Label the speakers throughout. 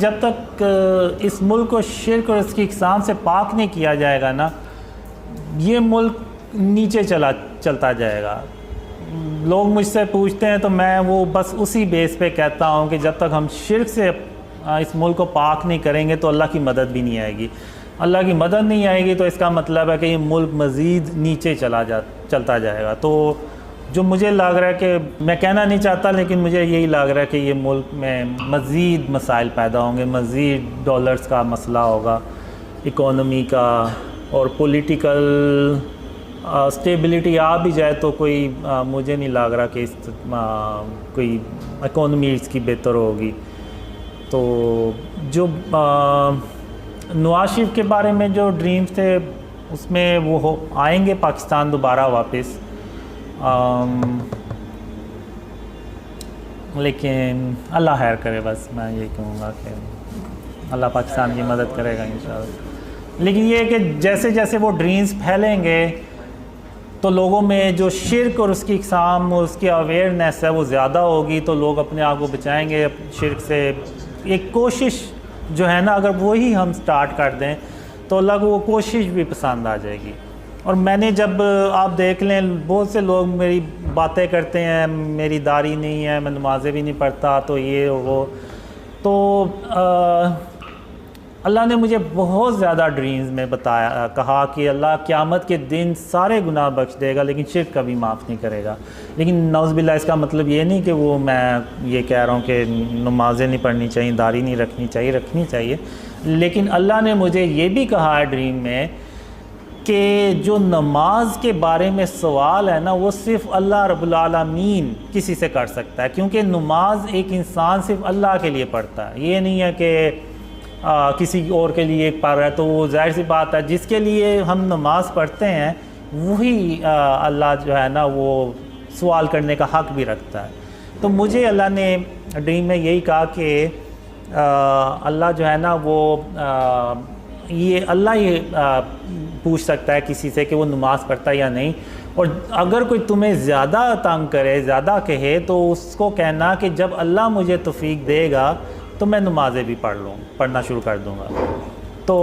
Speaker 1: جب تک اس ملک کو شرک اور اس کی اقسام سے پاک نہیں کیا جائے گا نا، یہ ملک نیچے چلتا جائے گا۔ لوگ مجھ سے پوچھتے ہیں تو میں وہ بس اسی بیس پہ کہتا ہوں کہ جب تک ہم شرک سے اس ملک کو پاک نہیں کریں گے تو اللہ کی مدد بھی نہیں آئے گی۔ اللہ کی مدد نہیں آئے گی تو اس کا مطلب ہے کہ یہ ملک مزید نیچے چلتا جائے گا۔ تو جو مجھے لگ رہا ہے کہ میں کہنا نہیں چاہتا، لیکن مجھے یہی لگ رہا ہے کہ یہ ملک میں مزید مسائل پیدا ہوں گے، مزید ڈالرز کا مسئلہ ہوگا، اکانومی کا اور پولیٹیکل اسٹیبلٹی آ بھی جائے تو کوئی مجھے نہیں لگ رہا کہ کوئی اکانومی اس کی بہتر ہوگی۔ تو جو نواز شریف کے بارے میں جو ڈریمز تھے اس میں وہ آئیں گے پاکستان دوبارہ واپس، لیکن اللہ خیر کرے، بس میں یہ کہوں گا کہ اللہ پاکستان کی مدد کرے گا انشاءاللہ۔ لیکن یہ کہ جیسے جیسے وہ ڈریمز پھیلیں گے تو لوگوں میں جو شرک اور اس کی اقسام اور اس کی اویئرنیس ہے وہ زیادہ ہوگی، تو لوگ اپنے آپ کو بچائیں گے شرک سے۔ ایک کوشش جو ہے نا، اگر وہی ہم سٹارٹ کر دیں تو اللہ کو وہ کوشش بھی پسند آ جائے گی۔ اور میں نے جب آپ دیکھ لیں بہت سے لوگ میری باتیں کرتے ہیں، میری داڑھی نہیں ہے، میں نمازیں بھی نہیں پڑھتا، تو یہ وہ، تو اللہ نے مجھے بہت زیادہ ڈریمز میں کہا کہ اللہ قیامت کے دن سارے گناہ بخش دے گا لیکن شرک کبھی معاف نہیں کرے گا۔ لیکن نعوذ باللہ اس کا مطلب یہ نہیں کہ وہ میں یہ کہہ رہا ہوں کہ نمازیں نہیں پڑھنی چاہیے، داڑھی نہیں رکھنی چاہیے، لیکن اللہ نے مجھے یہ بھی کہا ہے ڈریم میں کہ جو نماز کے بارے میں سوال ہے نا، وہ صرف اللہ رب العالمین کسی سے کر سکتا ہے، کیونکہ نماز ایک انسان صرف اللہ کے لیے پڑھتا ہے۔ یہ نہیں ہے کہ کسی اور کے لیے پڑھ رہا ہے، تو وہ ظاہر سی بات ہے جس کے لیے ہم نماز پڑھتے ہیں وہی اللہ جو ہے نا وہ سوال کرنے کا حق بھی رکھتا ہے۔ تو مجھے اللہ نے ڈریم میں یہی کہا کہ اللہ جو ہے نا وہ یہ پوچھ سکتا ہے کسی سے کہ وہ نماز پڑھتا ہے یا نہیں، اور اگر کوئی تمہیں زیادہ تنگ کرے، زیادہ کہے، تو اس کو کہنا کہ جب اللہ مجھے توفیق دے گا تو میں نمازیں بھی پڑھنا شروع کر دوں گا۔ تو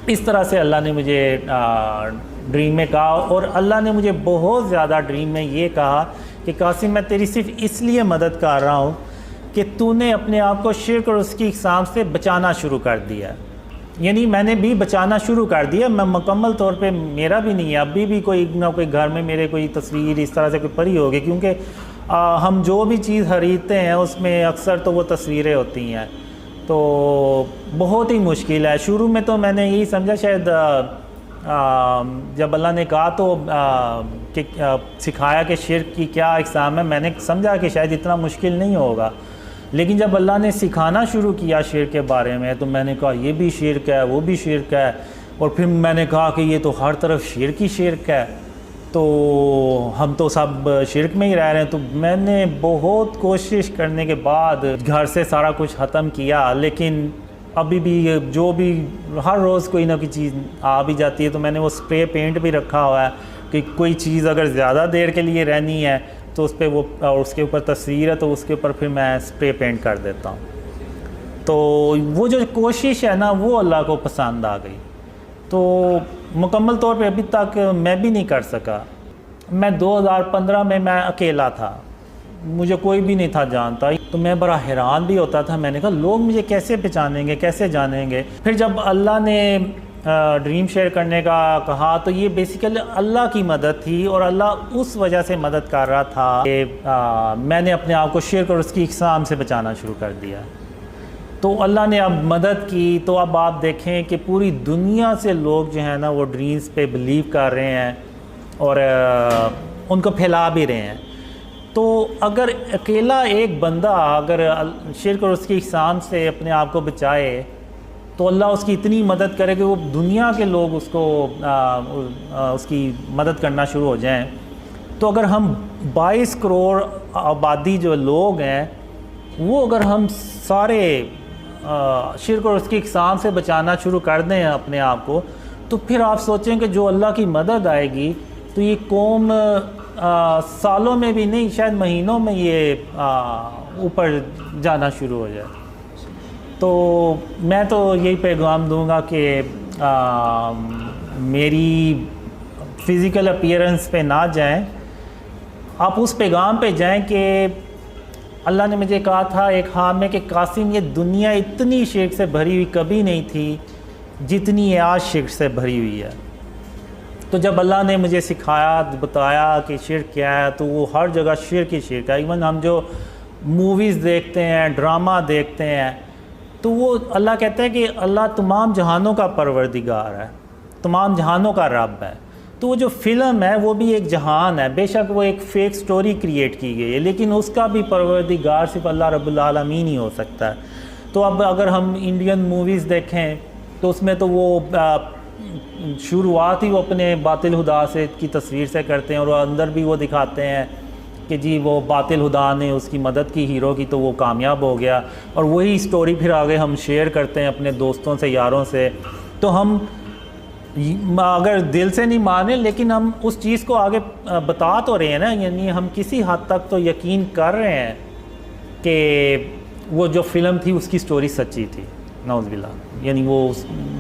Speaker 1: اس طرح سے اللہ نے مجھے ڈریم میں کہا، اور اللہ نے مجھے بہت زیادہ ڈریم میں یہ کہا کہ قاسم میں تیری صرف اس لیے مدد کر رہا ہوں کہ تو نے اپنے آپ کو شرک اور اس کی اقسام سے بچانا شروع کر دیا ہے۔ یعنی میں نے بھی بچانا شروع کر دیا، میں مکمل طور پہ میرا بھی نہیں ہے، ابھی بھی کوئی نہ کوئی گھر میں میرے کوئی تصویر اس طرح سے کوئی پڑی ہوگی، کیونکہ ہم جو بھی چیز خریدتے ہیں اس میں اکثر تو وہ تصویریں ہوتی ہیں، تو بہت ہی مشکل ہے۔ شروع میں تو میں نے یہی سمجھا شاید جب اللہ نے کہا تو کہ سکھایا کہ شرک کی کیا اقسام ہے، میں نے سمجھا کہ شاید اتنا مشکل نہیں ہوگا، لیکن جب اللہ نے سکھانا شروع کیا شرک کے بارے میں تو میں نے کہا یہ بھی شرک ہے، وہ بھی شرک ہے، اور پھر میں نے کہا کہ یہ تو ہر طرف شرک ہی شرک ہے، تو ہم تو سب شرک میں ہی رہ رہے ہیں۔ تو میں نے بہت کوشش کرنے کے بعد گھر سے سارا کچھ ختم کیا، لیکن ابھی بھی جو بھی ہر روز کوئی نہ کوئی چیز آ بھی جاتی ہے، تو میں نے وہ اسپرے پینٹ بھی رکھا ہوا ہے کہ کوئی چیز اگر زیادہ دیر کے لیے رہنی ہے تو اس پہ وہ، اور اس کے اوپر تصویر ہے تو اس کے اوپر پھر میں اسپرے پینٹ کر دیتا ہوں۔ تو وہ جو کوشش ہے نا وہ اللہ کو پسند آ گئی، تو مکمل طور پہ ابھی تک میں بھی نہیں کر سکا۔ میں 2015 میں اکیلا تھا، مجھے کوئی بھی نہیں تھا جانتا، تو میں بڑا حیران بھی ہوتا تھا، میں نے کہا لوگ مجھے کیسے پہچانیں گے، کیسے جانیں گے۔ پھر جب اللہ نے ڈریم شیئر کرنے کا کہا تو یہ بیسیکلی اللہ کی مدد تھی، اور اللہ اس وجہ سے مدد کر رہا تھا کہ میں نے اپنے آپ کو شرک اور اس کی اقسام سے بچانا شروع کر دیا۔ تو اللہ نے اب مدد کی، تو اب آپ دیکھیں کہ پوری دنیا سے لوگ جو ہیں نا وہ ڈریمز پہ بلیو کر رہے ہیں اور ان کو پھیلا بھی رہے ہیں۔ تو اگر اکیلا ایک بندہ اگر شرک اور اس کی اقسام سے اپنے آپ کو بچائے تو اللہ اس کی اتنی مدد کرے کہ وہ دنیا کے لوگ اس کو اس کی مدد کرنا شروع ہو جائیں۔ تو اگر ہم 22 کروڑ آبادی جو لوگ ہیں وہ اگر ہم سارے شرک اور اس کی اقسام سے بچانا شروع کر دیں اپنے آپ کو، تو پھر آپ سوچیں کہ جو اللہ کی مدد آئے گی تو یہ قوم سالوں میں بھی نہیں، شاید مہینوں میں یہ اوپر جانا شروع ہو جائے۔ تو میں تو یہی پیغام دوں گا کہ میری فزیکل اپیئرنس پہ نہ جائیں، آپ اس پیغام پہ جائیں کہ اللہ نے مجھے کہا تھا ایک حام میں کہ قاسم یہ دنیا اتنی شرک سے بھری ہوئی کبھی نہیں تھی جتنی یہ آج شرک سے بھری ہوئی ہے۔ تو جب اللہ نے مجھے سکھایا، بتایا کہ شرک کیا ہے، تو وہ ہر جگہ شرک ہی شرک ہے۔ ایون ہم جو موویز دیکھتے ہیں، ڈرامہ دیکھتے ہیں، تو وہ اللہ کہتے ہیں کہ اللہ تمام جہانوں کا پروردگار ہے، تمام جہانوں کا رب ہے۔ تو وہ جو فلم ہے وہ بھی ایک جہان ہے، بے شک وہ ایک فیک سٹوری کریٹ کی گئی ہے، لیکن اس کا بھی پروردگار صرف اللہ رب العالمین ہی ہو سکتا ہے۔ تو اب اگر ہم انڈین موویز دیکھیں تو اس میں تو وہ شروعات ہی وہ اپنے باطل خدا سے کی تصویر سے کرتے ہیں، اور وہ اندر بھی وہ دکھاتے ہیں کہ جی وہ باطل خدا نے اس کی مدد کی ہیرو کی تو وہ کامیاب ہو گیا، اور وہی سٹوری پھر آگے ہم شیئر کرتے ہیں اپنے دوستوں سے، یاروں سے۔ تو ہم اگر دل سے نہیں مانے لیکن ہم اس چیز کو آگے بتا تو رہے ہیں نا، یعنی ہم کسی حد تک تو یقین کر رہے ہیں کہ وہ جو فلم تھی اس کی سٹوری سچی تھی، نعوذ باللہ، یعنی وہ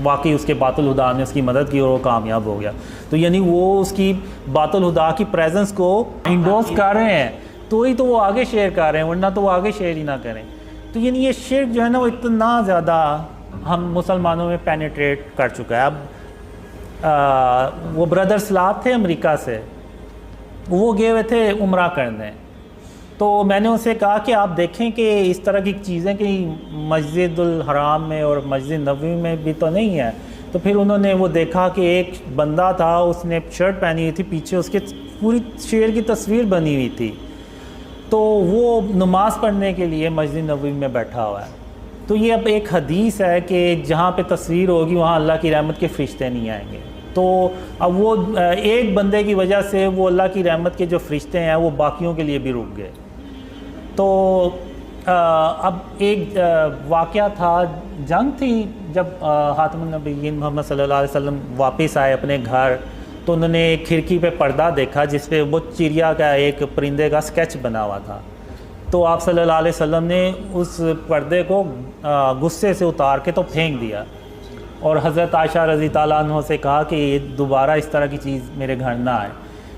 Speaker 1: واقعی اس کے باطل خدا نے اس کی مدد کی اور وہ کامیاب ہو گیا۔ تو یعنی وہ اس کی باطل خدا کی پریزنس کو انڈورس کر رہے ہیں تو ہی تو وہ آگے شیئر کر رہے ہیں، ورنہ تو وہ آگے شیئر ہی نہ کریں۔ تو یعنی یہ شرک جو ہے نا وہ اتنا زیادہ ہم مسلمانوں میں پینیٹریٹ کر چکا ہے۔ اب وہ بردر سلاد تھے امریکہ سے، وہ گئے ہوئے تھے عمرہ کرنے، تو میں نے ان سے کہا کہ آپ دیکھیں کہ اس طرح کی چیزیں کہ مسجد الحرام میں اور مسجد نبوی میں بھی تو نہیں ہے۔ تو پھر انہوں نے وہ دیکھا کہ ایک بندہ تھا، اس نے شرٹ پہنی ہوئی تھی، پیچھے اس کے پوری شیر کی تصویر بنی ہوئی تھی، تو وہ نماز پڑھنے کے لیے مسجد نبوی میں بیٹھا ہوا ہے۔ تو یہ اب ایک حدیث ہے کہ جہاں پہ تصویر ہوگی وہاں اللہ کی رحمت کے فرشتے نہیں آئیں گے۔ تو اب وہ ایک بندے کی وجہ سے وہ اللہ کی رحمت کے جو فرشتے ہیں وہ باقیوں کے لیے بھی رک گئے۔ تو اب ایک واقعہ تھا، جنگ تھی، جب خاتم النبیین محمد صلی اللہ علیہ وسلم واپس آئے اپنے گھر، تو انہوں نے ایک کھڑکی پہ پردہ دیکھا جس پہ وہ چڑیا کا ایک پرندے کا سکیچ بنا ہوا تھا۔ تو آپ صلی اللہ علیہ وسلم نے اس پردے کو غصے سے اتار کے تو پھینک دیا، اور حضرت عائشہ رضی تعالیٰ عنہ سے کہا کہ یہ دوبارہ اس طرح کی چیز میرے گھر نہ آئے۔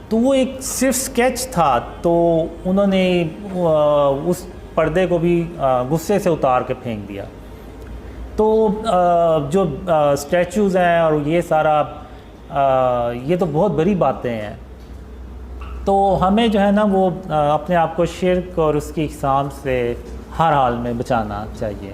Speaker 1: تو وہ ایک صرف سکیچ تھا، تو انہوں نے اس پردے کو بھی غصے سے اتار کے پھینک دیا۔ تو جو اسٹیچوز ہیں اور یہ سارا یہ تو بہت بڑی باتیں ہیں۔ تو ہمیں جو ہے نا وہ اپنے آپ کو شرک اور اس کی اقسام سے ہر حال میں بچانا چاہیے۔